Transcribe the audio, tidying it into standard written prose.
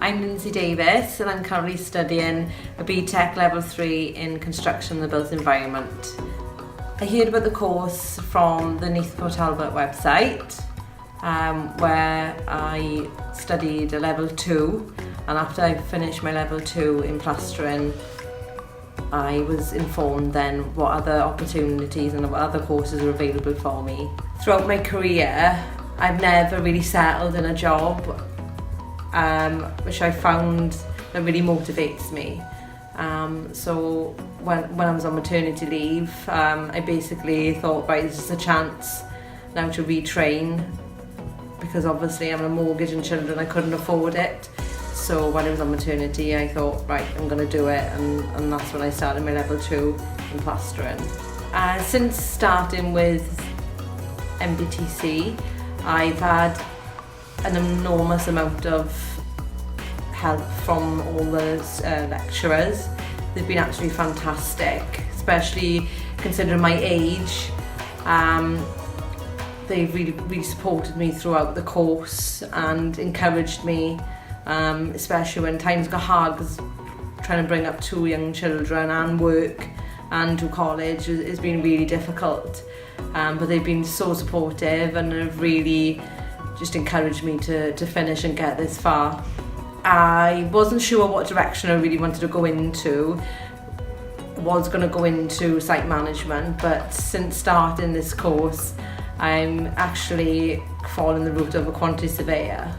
I'm Lyndsey Davies and I'm currently studying a BTEC Level 3 in Construction in the Built Environment. I heard about the course from the Newydd website where I studied a Level 2, and after I finished my Level 2 in plastering I was informed then what other opportunities and what other courses are available for me. Throughout my career I've never really settled in a job which I found that really motivates me. So when I was on maternity leave, I basically thought, right, this is a chance now to retrain, because obviously I'm on a mortgage and children, I couldn't afford it. So when I was on maternity, I thought, right, I'm going to do it, and that's when I started my Level 2 in plastering. Since starting with MBTC, I've had an enormous amount of help from all the lecturers. They've been absolutely fantastic, especially considering my age. They've really supported me throughout the course and encouraged me, especially when times got hard, because trying to bring up 2 young children and work and do college has been really difficult. But they've been so supportive and have really just encouraged me to finish and get this far. I wasn't sure what direction I really wanted to go into. I was going to go into site management, but since starting this course I'm actually following the route of a quantity surveyor.